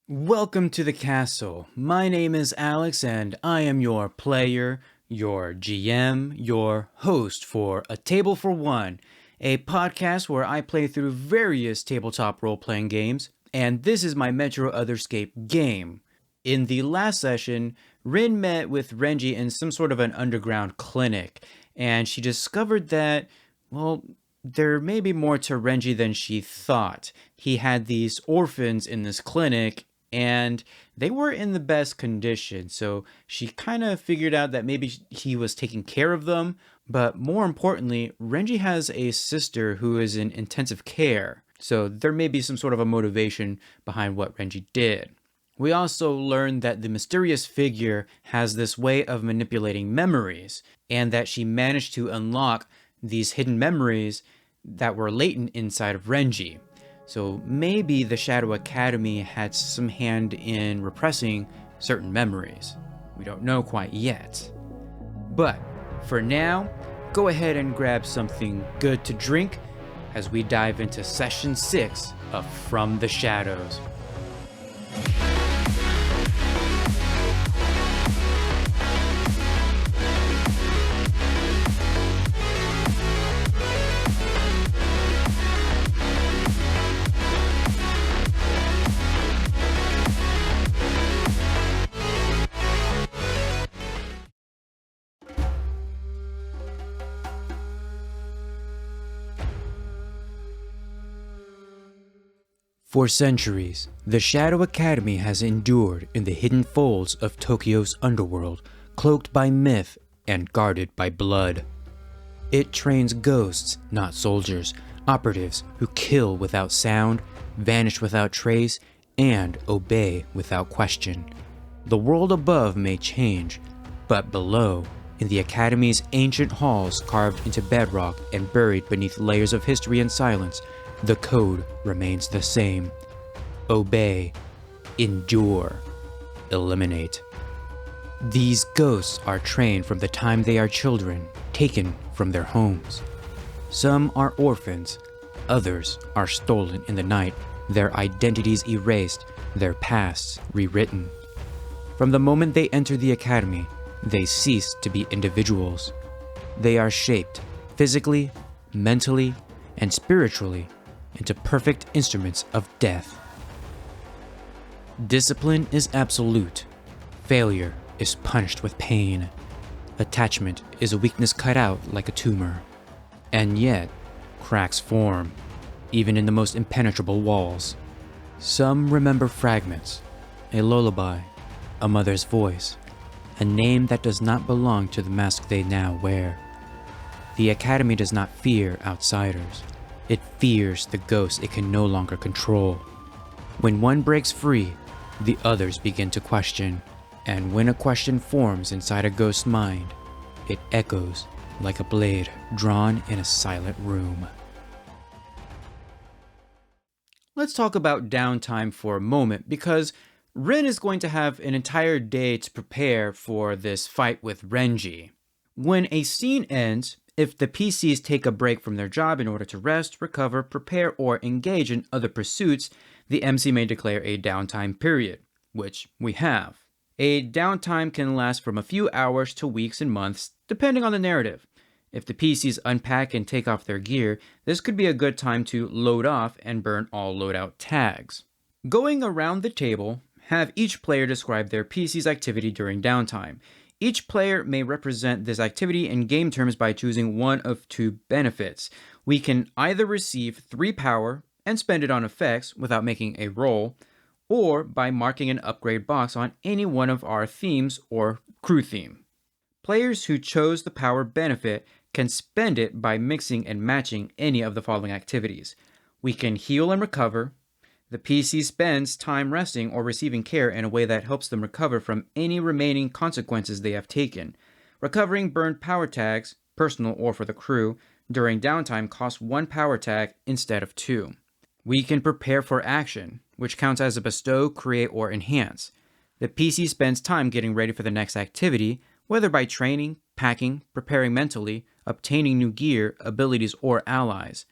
Welcome to the castle. My name is Alex and I am your player, your GM, your host for A Table for One, a podcast where I play through various tabletop role-playing games, and this is my Metro Otherscape game. In the last session, Rin met with Renji in some sort of an underground clinic, and she discovered that, well, there may be more to Renji than she thought. He had these orphans in this clinic, and they were in the best condition, so she kind of figured out that maybe he was taking care of them. But more importantly, Renji has a sister who is in intensive care, so there may be some sort of a motivation behind what Renji did. We also learned that the mysterious figure has this way of manipulating memories, and that she managed to unlock these hidden memories that were latent inside of Renji. So maybe the Shadow Academy had some hand in repressing certain memories. We don't know quite yet. But for now, go ahead and grab something good to drink as we dive into Session 6 of From the Shadows. For centuries, the Shadow Academy has endured in the hidden folds of Tokyo's underworld, cloaked by myth and guarded by blood. It trains ghosts, not soldiers, operatives who kill without sound, vanish without trace, and obey without question. The world above may change, but below, in the Academy's ancient halls carved into bedrock and buried beneath layers of history and silence, the code remains the same. Obey, endure, eliminate. These ghosts are trained from the time they are children, taken from their homes. Some are orphans, others are stolen in the night, their identities erased, their pasts rewritten. From the moment they enter the academy, they cease to be individuals. They are shaped physically, mentally, and spiritually into perfect instruments of death. Discipline is absolute. Failure is punished with pain. Attachment is a weakness cut out like a tumor. And yet, cracks form, even in the most impenetrable walls. Some remember fragments, a lullaby, a mother's voice, a name that does not belong to the mask they now wear. The Academy does not fear outsiders. It fears the ghosts it can no longer control. When one breaks free, the others begin to question. And when a question forms inside a ghost's mind, it echoes like a blade drawn in a silent room. Let's talk about downtime for a moment, because Rin is going to have an entire day to prepare for this fight with Renji. When a scene ends, if the PCs take a break from their job in order to rest, recover, prepare, or engage in other pursuits, the MC may declare a downtime period, which we have. A downtime can last from a few hours to weeks and months, depending on the narrative. If the PCs unpack and take off their gear, this could be a good time to load off and burn all loadout tags. Going around the table, have each player describe their PC's activity during downtime. Each player may represent this activity in game terms by choosing one of two benefits. We can either receive 3 power and spend it on effects without making a roll, or by marking an upgrade box on any one of our themes or crew theme. Players who chose the power benefit can spend it by mixing and matching any of the following activities. We can heal and recover. The PC spends time resting or receiving care in a way that helps them recover from any remaining consequences they have taken. Recovering burned power tags, personal or for the crew, during downtime costs 1 power tag instead of 2. We can prepare for action, which counts as a bestow, create, or enhance. The PC spends time getting ready for the next activity, whether by training, packing, preparing mentally, obtaining new gear, abilities, or allies.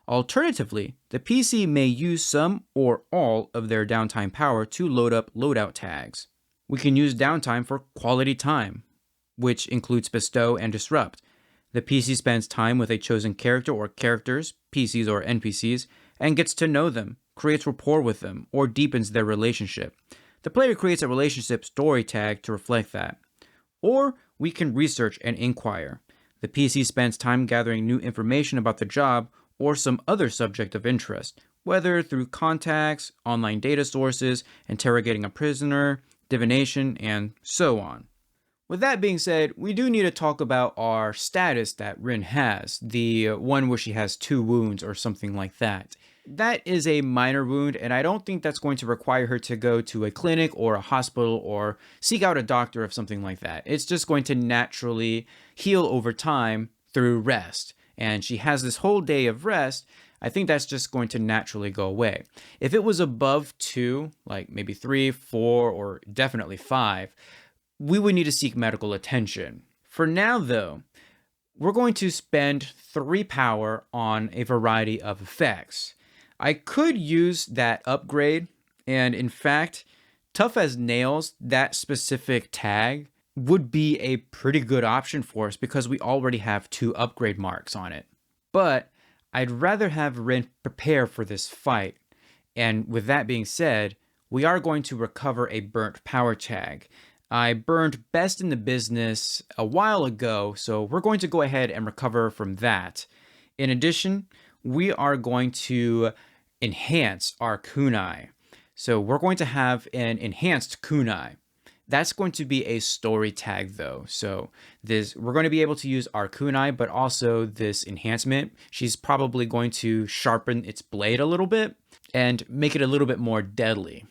Alternatively, the PC may use some or all of their downtime power to load up loadout tags. We can use downtime for quality time, which includes bestow and disrupt. The PC spends time with a chosen character or characters, PCs or NPCs, and gets to know them, creates rapport with them, or deepens their relationship. The player creates a relationship story tag to reflect that. Or we can research and inquire. The PC spends time gathering new information about the job or some other subject of interest, whether through contacts, online data sources, interrogating a prisoner, divination, and so on. With that being said, we do need to talk about our status that Rin has, the one where she has 2 wounds or something like that. That is a minor wound, and I don't think that's going to require her to go to a clinic or a hospital or seek out a doctor of something like that. It's just going to naturally heal over time through rest. And she has this whole day of rest. I think that's just going to naturally go away. If it was above 2, like maybe 3, 4, or definitely 5, we would need to seek medical attention. For now, though, we're going to spend 3 power on a variety of effects. I could use that upgrade, and in fact, Tough as Nails, that specific tag, would be a pretty good option for us because we already have 2 upgrade marks on it. But I'd rather have Rin prepare for this fight. And with that being said, we are going to recover a burnt power tag. I burned Best in the Business a while ago, so we're going to go ahead and recover from that. In addition, we are going to enhance our kunai. So we're going to have an enhanced kunai. That's going to be a story tag though. So we're going to be able to use our kunai, but also this enhancement. She's probably going to sharpen its blade a little bit and make it a little bit more deadly.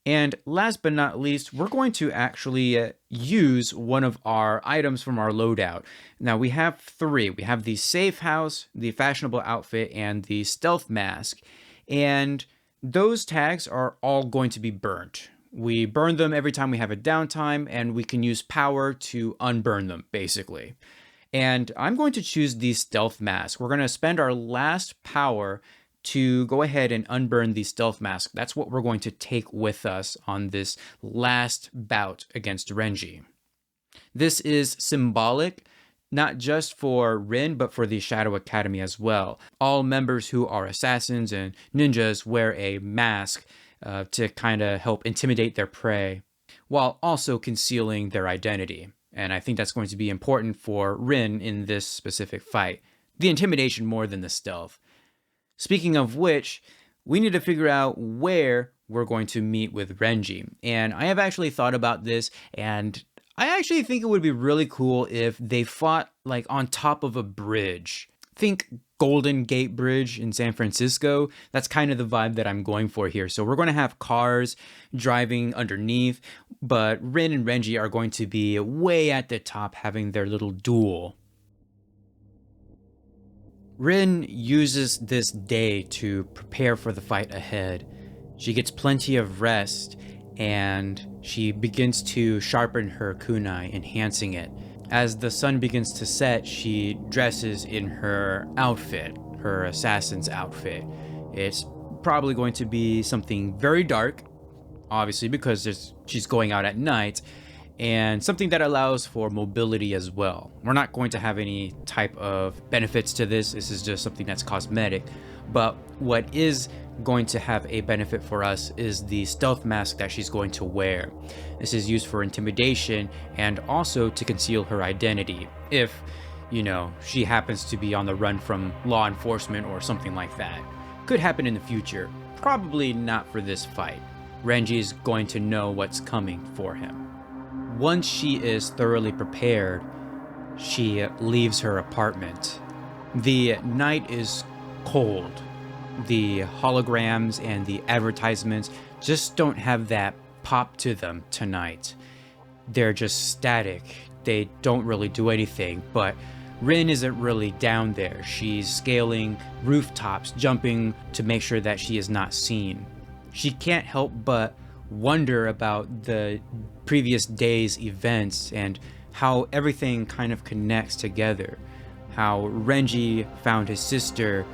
And last but not least, we're going to actually use one of our items from our loadout. Now we have 3. We have the safe house, the fashionable outfit, and the stealth mask. And those tags are all going to be burnt. We burn them every time we have a downtime, and we can use power to unburn them, basically. And I'm going to choose the stealth mask. We're going to spend our last power to go ahead and unburn the stealth mask. That's what we're going to take with us on this last bout against Renji. This is symbolic, not just for Rin, but for the Shadow Academy as well. All members who are assassins and ninjas wear a mask to kind of help intimidate their prey, while also concealing their identity. And I think that's going to be important for Rin in this specific fight. The intimidation more than the stealth. Speaking of which, we need to figure out where we're going to meet with Renji. And I have actually thought about this, and I actually think it would be really cool if they fought like on top of a bridge. Think Golden Gate Bridge in San Francisco. That's kind of the vibe that I'm going for here. So we're going to have cars driving underneath, but Rin and Renji are going to be way at the top having their little duel. Rin uses this day to prepare for the fight ahead. She gets plenty of rest, and she begins to sharpen her kunai, enhancing it. As the sun begins to set, she dresses in her outfit, her assassin's outfit. It's probably going to be something very dark, obviously because she's going out at night, and something that allows for mobility as well. We're not going to have any type of benefits to this. This is just something that's cosmetic. But what is going to have a benefit for us is the stealth mask that she's going to wear. This is used for intimidation and also to conceal her identity if, she happens to be on the run from law enforcement or something like that. Could happen in the future. Probably not for this fight. Renji is going to know what's coming for him. Once she is thoroughly prepared, she leaves her apartment. The night is cold. The holograms and the advertisements just don't have that pop to them tonight. They're just static. They don't really do anything, but Rin isn't really down there. She's scaling rooftops, jumping to make sure that she is not seen. She can't help but wonder about the previous day's events and how everything kind of connects together. How Renji found his sister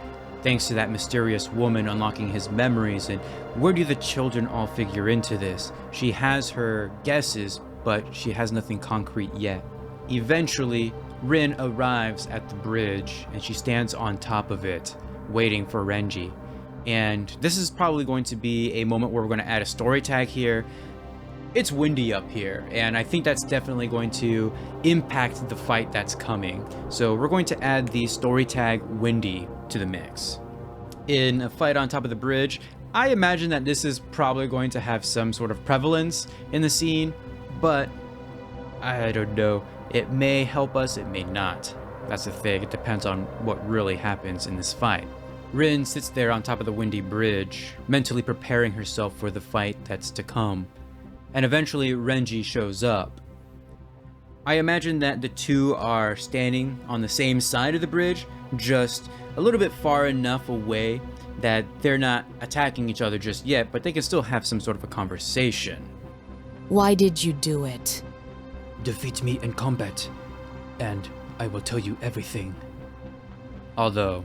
thanks to that mysterious woman unlocking his memories. And where do the children all figure into this? She has her guesses, but she has nothing concrete yet. Eventually, Rin arrives at the bridge and she stands on top of it, waiting for Renji. And this is probably going to be a moment where we're going to add a story tag here. It's windy up here, and I think that's definitely going to impact the fight that's coming. So we're going to add the story tag windy to the mix. In a fight on top of the bridge, I imagine that this is probably going to have some sort of prevalence in the scene, but I don't know. It may help us, it may not. That's the thing, it depends on what really happens in this fight. Rin sits there on top of the windy bridge, mentally preparing herself for the fight that's to come. And eventually Renji shows up. I imagine that the two are standing on the same side of the bridge, just a little bit far enough away that they're not attacking each other just yet, but they can still have some sort of a conversation. Why did you do it? Defeat me in combat, and I will tell you everything. Although,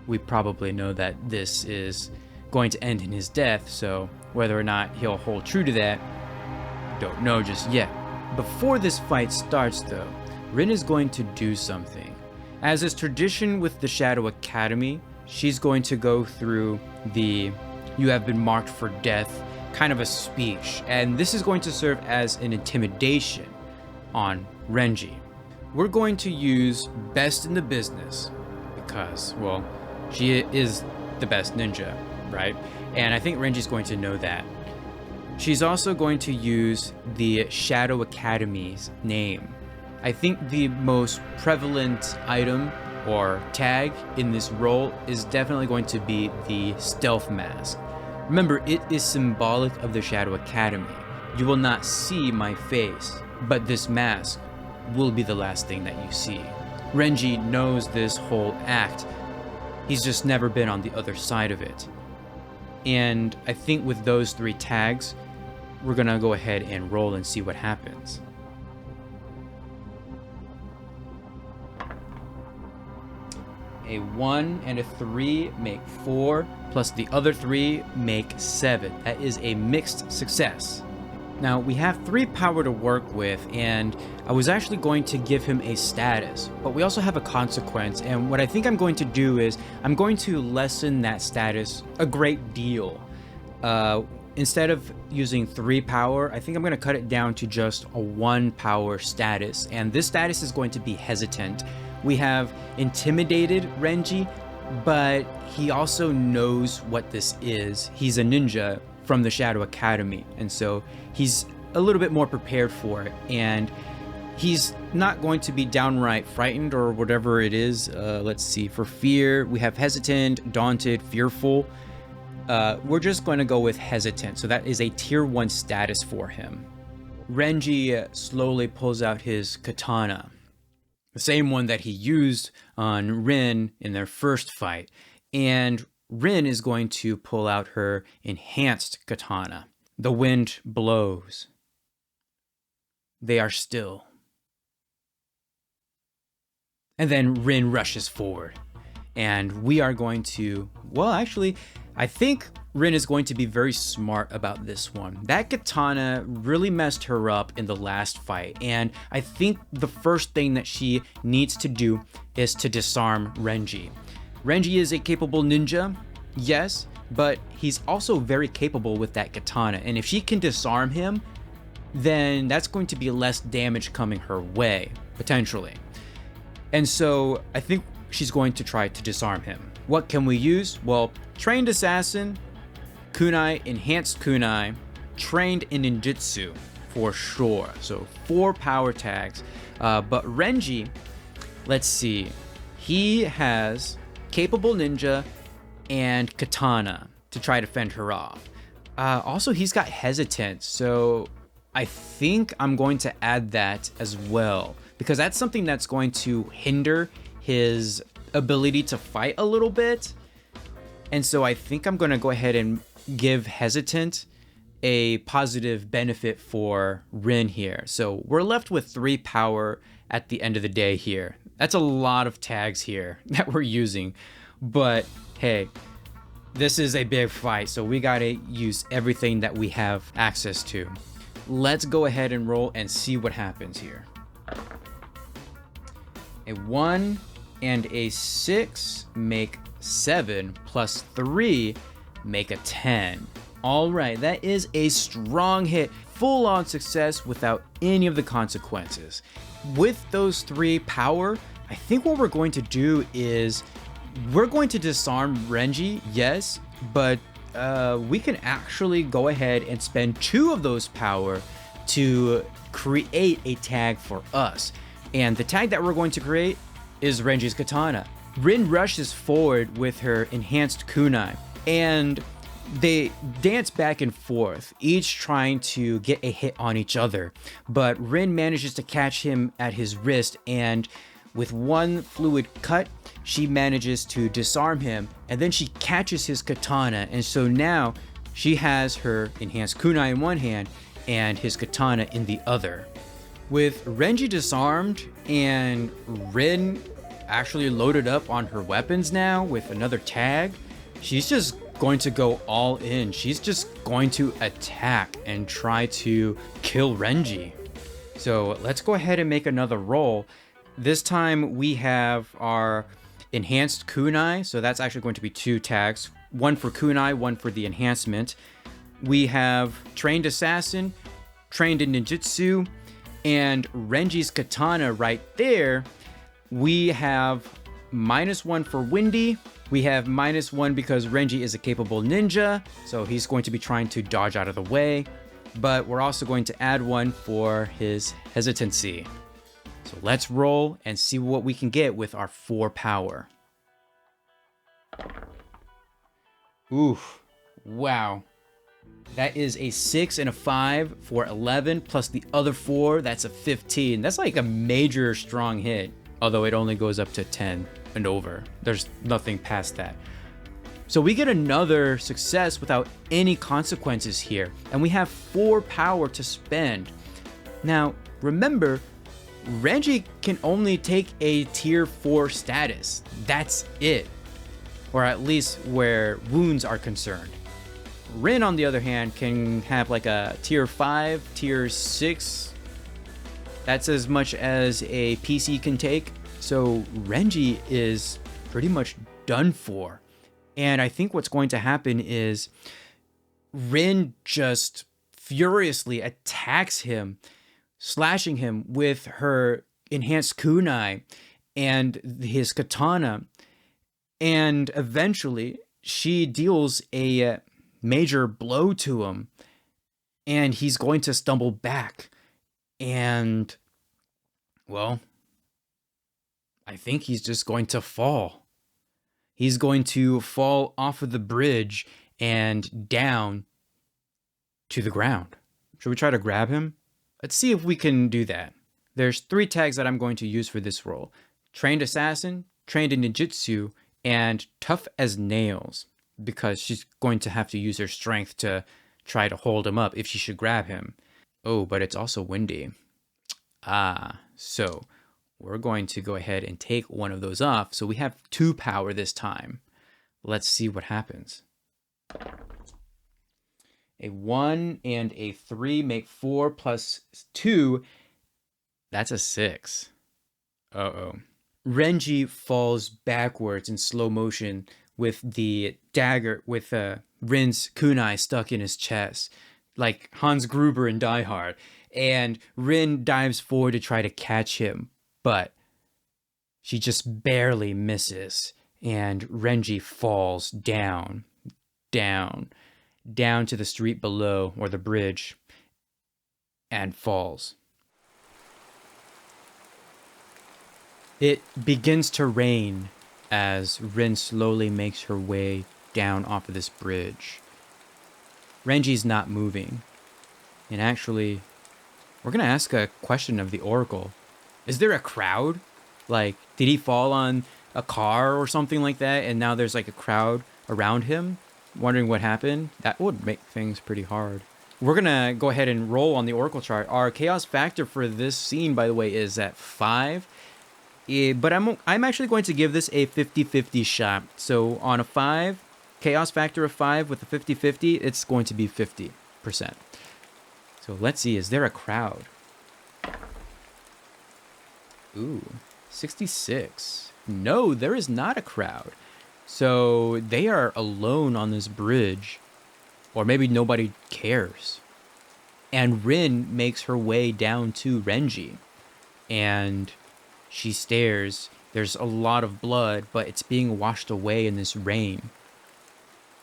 we probably know that this is going to end in his death, so whether or not he'll hold true to that, don't know just yet. Before this fight starts though, Rin is going to do something. As is tradition with the Shadow Academy, she's going to go through the "you have been marked for death" kind of a speech, and this is going to serve as an intimidation on Renji. We're going to use best in the business because, well, she is the best ninja, right? And I think Renji's going to know that. She's also going to use the Shadow Academy's name. I think the most prevalent item or tag in this role is definitely going to be the stealth mask. Remember, it is symbolic of the Shadow Academy. You will not see my face, but this mask will be the last thing that you see. Renji knows this whole act. He's just never been on the other side of it. And I think with those three tags, we're gonna go ahead and roll and see what happens. A 1 and a 3 make 4, plus the other 3 make 7. That is a mixed success. Now, we have 3 power to work with, and I was actually going to give him a status, but we also have a consequence, and what I think I'm going to do is I'm going to lessen that status a great deal. Instead of using 3 power, I think I'm going to cut it down to just a 1 power status, and this status is going to be hesitant. We have intimidated Renji, but he also knows what this is. He's a ninja from the Shadow Academy, and so he's a little bit more prepared for it, and he's not going to be downright frightened or whatever it is. Let's see, for fear, we have hesitant, daunted, fearful. We're just going to go with hesitant, so that is a tier 1 status for him. Renji slowly pulls out his katana, the same one that he used on Rin in their first fight, and Rin is going to pull out her enhanced katana. The wind blows. They are still. And then Rin rushes forward. And we are going to, well, actually, I think Rin is going to be very smart about this one. That katana really messed her up in the last fight, and I think the first thing that she needs to do is to disarm Renji. Renji is a capable ninja, yes, but he's also very capable with that katana, and if she can disarm him, then that's going to be less damage coming her way, potentially. And so I think she's going to try to disarm him. What can we use? Well, trained assassin, kunai, enhanced kunai, trained in ninjutsu for sure. So 4 power tags. But Renji, let's see, he has capable ninja and katana to try to fend her off. Also, he's got hesitant, so I think I'm going to add that as well, because that's something that's going to hinder his ability to fight a little bit. And so I think I'm going to go ahead and give hesitant a positive benefit for Rin here. So we're left with 3 power at the end of the day here. That's a lot of tags here that we're using. But hey, this is a big fight, so we gotta use everything that we have access to. Let's go ahead and roll and see what happens here. A 1 and a 6 make 7, plus 3 make a 10. All right, that is a strong hit, full on success without any of the consequences. With those 3 power, I think what we're going to do is we're going to disarm Renji, yes, but we can actually go ahead and spend 2 of those power to create a tag for us. And the tag that we're going to create is Renji's katana. Rin rushes forward with her enhanced kunai, and they dance back and forth, each trying to get a hit on each other. But Rin manages to catch him at his wrist, and with one fluid cut, she manages to disarm him, and then she catches his katana, and so now she has her enhanced kunai in one hand and his katana in the other. With Renji disarmed and Rin actually loaded up on her weapons now with another tag, she's just going to go all in. She's just going to attack and try to kill Renji. So let's go ahead and make another roll. This time we have our enhanced kunai, so that's actually going to be 2 tags, one for kunai, one for the enhancement. We have trained assassin, trained in ninjutsu, and Renji's katana right there. We have -1 for Windy. We have -1 because Renji is a capable ninja, so he's going to be trying to dodge out of the way. But we're also going to add 1 for his hesitancy. So let's roll and see what we can get with our 4 power. Oof. Wow. That is a 6 and a 5 for 11, plus the other 4, that's a 15. That's like a major strong hit, although it only goes up to 10 and over. There's nothing past that. So we get another success without any consequences here, and we have 4 power to spend. Now, remember, Renji can only take a tier 4 status. That's it. Or at least where wounds are concerned. Rin, on the other hand, can have like a tier 5, tier 6. That's as much as a PC can take. So Renji is pretty much done for. And I think what's going to happen is Rin just furiously attacks him, slashing him with her enhanced kunai and his katana. And eventually she deals a major blow to him, and he's going to stumble back. And, well, I think he's just going to fall. He's going to fall off of the bridge and down to the ground. Should we try to grab him? Let's see if we can do that. There's 3 tags that I'm going to use for this role. Trained assassin, trained in ninjutsu, and tough as nails, because she's going to have to use her strength to try to hold him up if she should grab him. Oh, but it's also windy. So we're going to go ahead and take one of those off. So we have 2 power this time. Let's see what happens. A 1 and a 3 make 4 plus 2. That's a 6. Uh-oh. Renji falls backwards in slow motion with the dagger, with Rin's kunai stuck in his chest, like Hans Gruber in Die Hard. And Rin dives forward to try to catch him, but she just barely misses. And Renji falls down to the street below, or the bridge, and falls. It begins to rain as Rin slowly makes her way down off of this bridge. Renji's not moving. And actually, we're going to ask a question of the Oracle. Is there a crowd? Like, did he fall on a car or something like that, and now there's like a crowd around him wondering what happened? That would make things pretty hard. We're going to go ahead and roll on the Oracle chart. Our chaos factor for this scene, by the way, is at 5. But I'm actually going to give this a 50-50 shot. So on a 5, chaos factor of 5 with a 50-50, it's going to be 50%. So let's see, is there a crowd? Ooh, 66. No, there is not a crowd. So they are alone on this bridge. Or maybe nobody cares. And Rin makes her way down to Renji. And she stares. There's a lot of blood, but it's being washed away in this rain.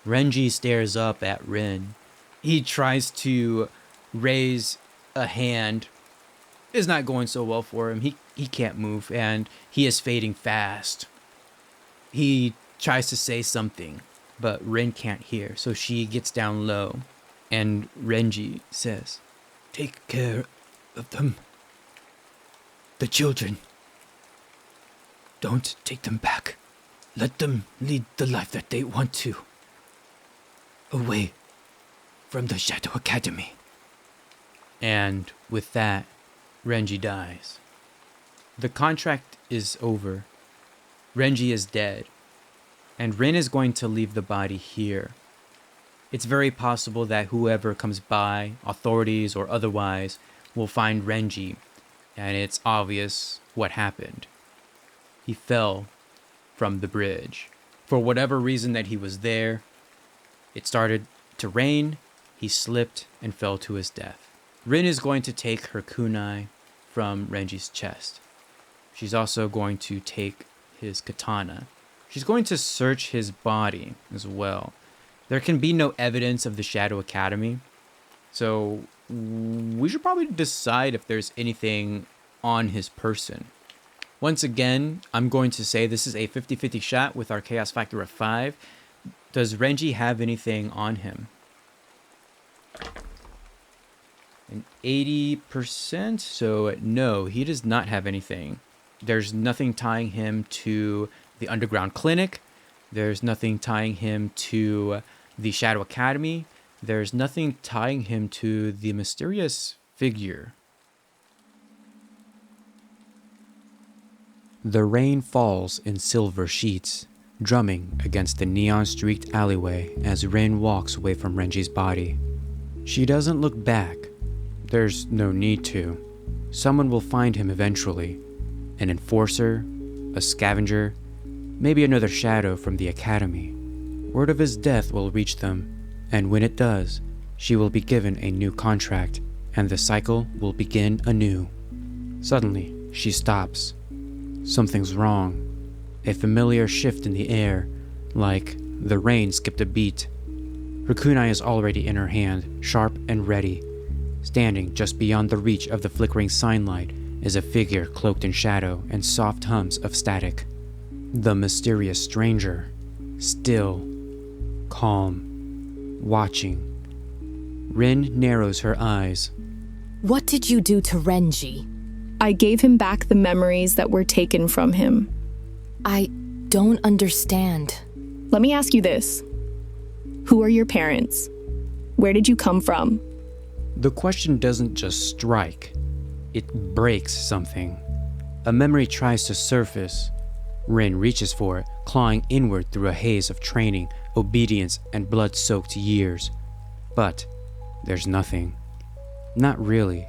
Renji stares up at Rin. He tries to raise a hand. It's not going so well for him. He can't move, and he is fading fast. He tries to say something, but Rin can't hear, so she gets down low. And Renji says, "Take care of them. The children. Don't take them back. Let them lead the life that they want to. Away from the Shadow Academy." And with that, Renji dies. The contract is over. Renji is dead. And Rin is going to leave the body here. It's very possible that whoever comes by, authorities or otherwise, will find Renji. And it's obvious what happened. He fell from the bridge. For whatever reason that he was there, it started to rain, he slipped and fell to his death. Rin is going to take her kunai from Renji's chest. She's also going to take his katana. She's going to search his body as well. There can be no evidence of the Shadow Academy, so we should probably decide if there's anything on his person. Once again, I'm going to say this is a 50-50 shot with our chaos factor of 5. Does Renji have anything on him? An 80%, so no, he does not have anything. There's nothing tying him to the underground clinic. There's nothing tying him to the Shadow Academy. There's nothing tying him to the mysterious figure. The rain falls in silver sheets, drumming against the neon-streaked alleyway as Rin walks away from Renji's body. She doesn't look back. There's no need to. Someone will find him eventually. An enforcer, a scavenger, maybe another shadow from the academy. Word of his death will reach them, and when it does, she will be given a new contract, and the cycle will begin anew. Suddenly, she stops. Something's wrong. A familiar shift in the air, like the rain skipped a beat. Her kunai is already in her hand, sharp and ready. Standing just beyond the reach of the flickering sign light is a figure cloaked in shadow and soft hums of static. The mysterious stranger, still, calm, watching. Rin narrows her eyes. What did you do to Renji? I gave him back the memories that were taken from him. I don't understand. Let me ask you this. Who are your parents? Where did you come from? The question doesn't just strike. It breaks something. A memory tries to surface. Rin reaches for it, clawing inward through a haze of training, obedience, and blood-soaked years. But there's nothing. Not really.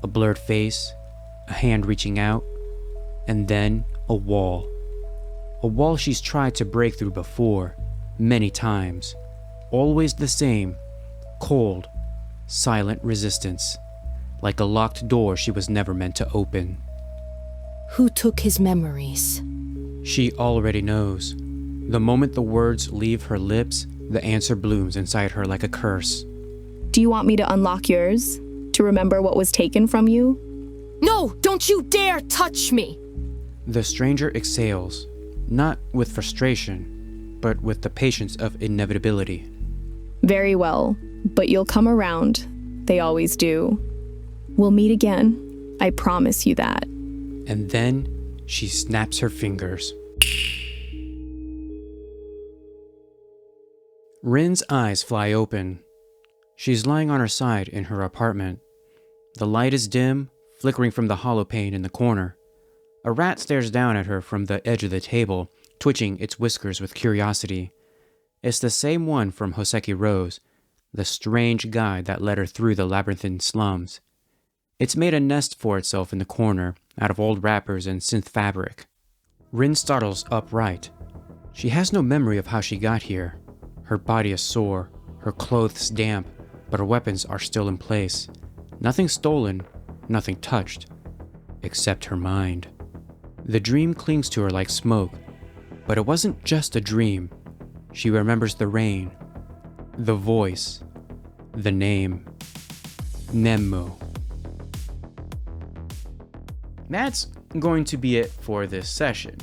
A blurred face, a hand reaching out, and then a wall. A wall she's tried to break through before, many times. Always the same, cold, silent resistance, like a locked door she was never meant to open. Who took his memories? She already knows. The moment the words leave her lips, the answer blooms inside her like a curse. Do you want me to unlock yours? To remember what was taken from you? No! Don't you dare touch me! The stranger exhales, not with frustration, but with the patience of inevitability. Very well, but you'll come around. They always do. We'll meet again. I promise you that. And then she snaps her fingers. Rin's eyes fly open. She's lying on her side in her apartment. The light is dim, flickering from the hollow pane in the corner. A rat stares down at her from the edge of the table, twitching its whiskers with curiosity. It's the same one from Hoseki Rose, the strange guide that led her through the labyrinthine slums. It's made a nest for itself in the corner, out of old wrappers and synth fabric. Rin startles upright. She has no memory of how she got here. Her body is sore, her clothes damp, but her weapons are still in place. Nothing stolen, nothing touched, except her mind. The dream clings to her like smoke, but it wasn't just a dream. She remembers the rain, the voice, the name, Nemu. That's going to be it for this session,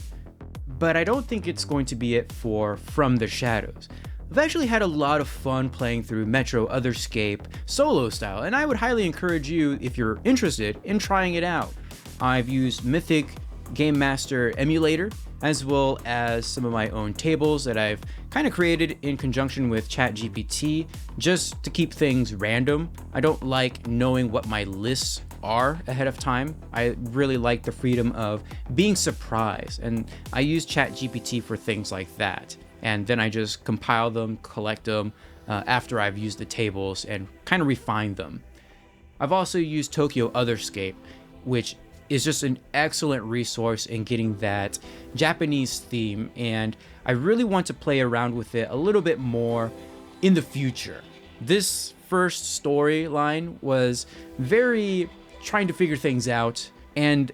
but I don't think it's going to be it for From the Shadows. I've actually had a lot of fun playing through Metro Otherscape solo style, and I would highly encourage you, if you're interested, in trying it out. I've used Mythic Game Master Emulator, as well as some of my own tables that I've kind of created in conjunction with ChatGPT, just to keep things random. I don't like knowing what my lists are ahead of time. I really like the freedom of being surprised, and I use ChatGPT for things like that. And then I just compile them, collect them after I've used the tables and kind of refine them. I've also used Tokyo Otherscape, which is just an excellent resource in getting that Japanese theme, and I really want to play around with it a little bit more in the future. This first storyline was very trying to figure things out, and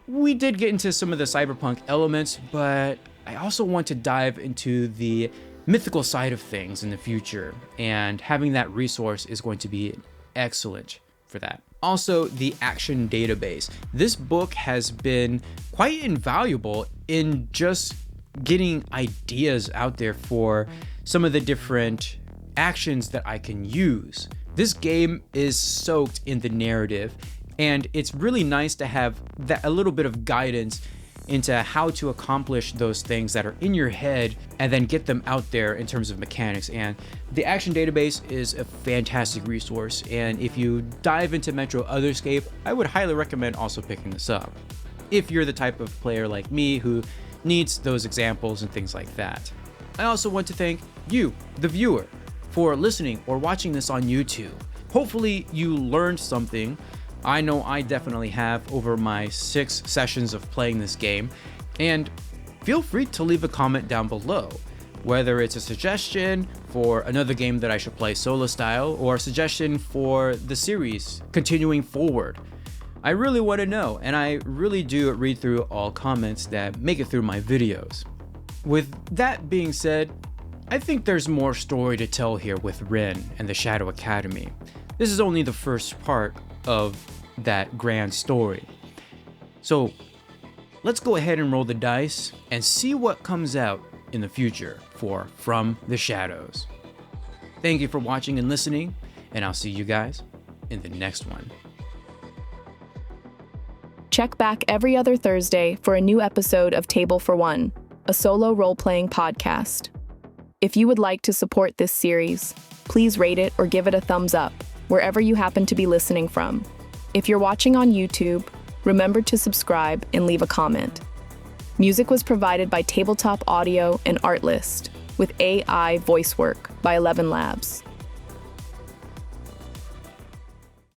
we did get into some of the cyberpunk elements, but I also want to dive into the mythical side of things in the future, and having that resource is going to be excellent for that. Also, the action database. This book has been quite invaluable in just getting ideas out there for some of the different actions that I can use. This game is soaked in the narrative, and it's really nice to have that a little bit of guidance into how to accomplish those things that are in your head and then get them out there in terms of mechanics. And the action database is a fantastic resource, and if you dive into Metro Otherscape, I would highly recommend also picking this up if you're the type of player like me who needs those examples and things like that. I also want to thank you, the viewer, for listening or watching this on YouTube. Hopefully you learned something. I know I definitely have over my 6 sessions of playing this game, and feel free to leave a comment down below, whether it's a suggestion for another game that I should play solo style or a suggestion for the series continuing forward. I really want to know, and I really do read through all comments that make it through my videos. With that being said, I think there's more story to tell here with Rin and the Shadow Academy. This is only the first part of that grand story. So let's go ahead and roll the dice and see what comes out in the future for From the Shadows. Thank you for watching and listening, and I'll see you guys in the next one. Check back every other Thursday for a new episode of Table for One, a solo role-playing podcast. If you would like to support this series, please rate it or give it a thumbs up, wherever you happen to be listening from. If you're watching on YouTube, remember to subscribe and leave a comment. Music was provided by Tabletop Audio and Artlist, with AI voice work by 11 Labs.